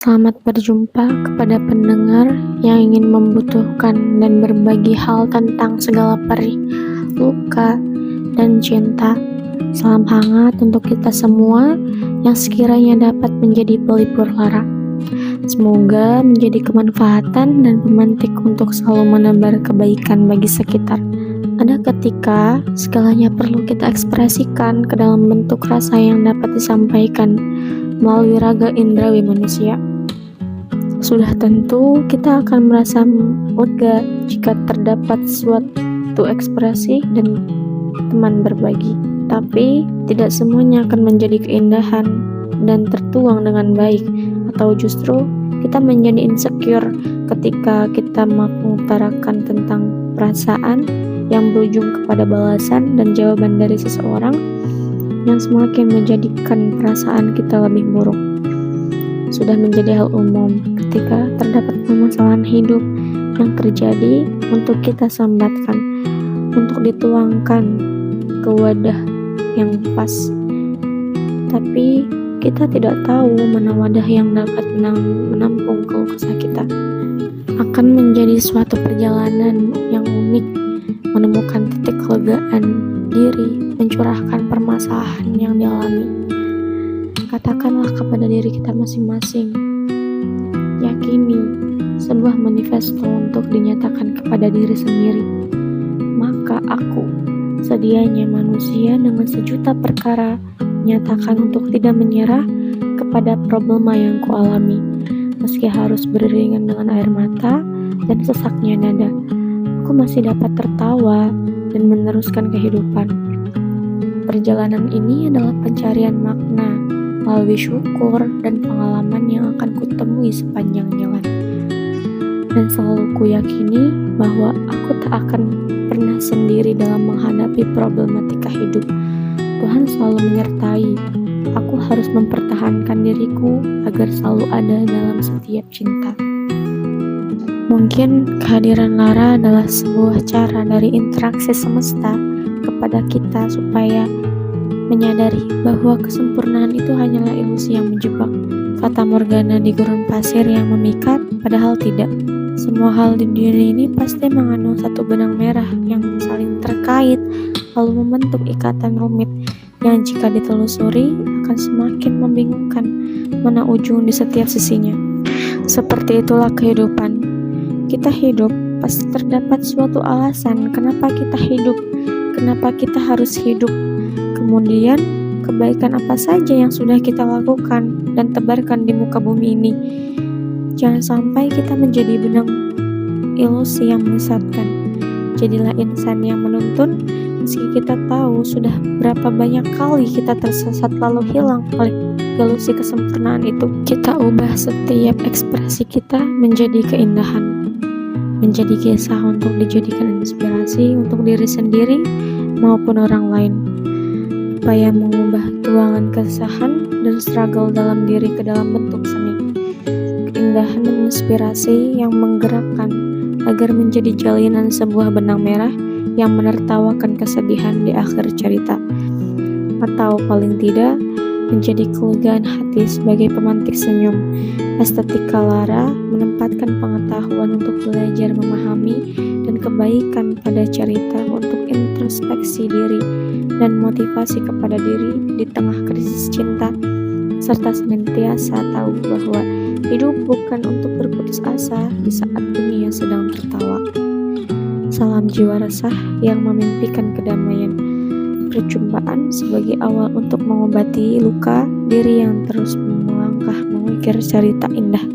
Selamat berjumpa kepada pendengar yang ingin membutuhkan dan berbagi hal tentang segala perih, luka, dan cinta. Salam hangat untuk kita semua yang sekiranya dapat menjadi pelipur lara. Semoga menjadi kemanfaatan dan pemantik untuk selalu menebar kebaikan bagi sekitar. Ada ketika segalanya perlu kita ekspresikan ke dalam bentuk rasa yang dapat disampaikan melalui raga indrawi manusia. Sudah tentu kita akan merasa lega jika terdapat suatu ekspresi dan teman berbagi. Tapi tidak semuanya akan menjadi keindahan dan tertuang dengan baik, atau justru kita menjadi insecure ketika kita mengutarakan tentang perasaan yang berujung kepada balasan dan jawaban dari seseorang yang semakin menjadikan perasaan kita lebih buruk. Sudah menjadi hal umum ketika terdapat permasalahan hidup yang terjadi untuk kita sambatkan, untuk dituangkan ke wadah yang pas. Tapi kita tidak tahu mana wadah yang dapat menampung keluh kesah kita. Akan menjadi suatu perjalanan yang unik, menemukan titik kelegaan diri, mencurahkan permasalahan yang dialami. Katakanlah kepada diri kita masing-masing, yakini sebuah manifesto untuk dinyatakan kepada diri sendiri. Maka aku, sedianya manusia dengan sejuta perkara, nyatakan untuk tidak menyerah kepada problema yang kualami, meski harus beriringan dengan air mata dan sesaknya nada. Aku masih dapat tertawa dan meneruskan kehidupan. Perjalanan ini adalah pencarian makna melalui syukur dan pengalaman yang akan kutemui sepanjang jalan. Dan selalu kuyakini bahwa aku tak akan pernah sendiri dalam menghadapi problematika hidup. Tuhan selalu menyertai. Aku harus mempertahankan diriku agar selalu ada dalam setiap cinta. Mungkin kehadiran Lara adalah sebuah cara dari interaksi semesta kepada kita supaya menyadari bahwa kesempurnaan itu hanyalah ilusi yang menjebak, fata morgana di gurun pasir yang memikat, padahal tidak. Semua hal di dunia ini pasti mengandung satu benang merah yang saling terkait, lalu membentuk ikatan rumit yang jika ditelusuri akan semakin membingungkan mana ujung di setiap sisinya. Seperti itulah kehidupan. Kita hidup pasti terdapat suatu alasan kenapa kita hidup, kenapa kita harus hidup. Kemudian kebaikan apa saja yang sudah kita lakukan dan tebarkan di muka bumi ini. Jangan sampai kita menjadi benang ilusi yang menyesatkan. Jadilah insan yang menuntun meski kita tahu sudah berapa banyak kali kita tersesat lalu hilang oleh ilusi kesempurnaan itu. Kita ubah setiap ekspresi kita menjadi keindahan, menjadi kisah untuk dijadikan inspirasi untuk diri sendiri maupun orang lain. Upaya mengubah tuangan keresahan dan struggle dalam diri ke dalam bentuk seni, keindahan dan inspirasi yang menggerakkan agar menjadi jalinan sebuah benang merah yang menertawakan kesedihan di akhir cerita, atau paling tidak menjadi kelegaan hati sebagai pemantik senyum. Estetika Lara menempatkan pengetahuan untuk belajar memahami dan kebaikan pada cerita untuk introspeksi diri dan motivasi kepada diri di tengah krisis cinta, serta senantiasa tahu bahwa hidup bukan untuk berputus asa di saat dunia sedang tertawa. Salam jiwa resah yang memimpikan kedamaian. Perjumpaan sebagai awal untuk mengobati luka diri yang terus melangkah mengukir cerita indah.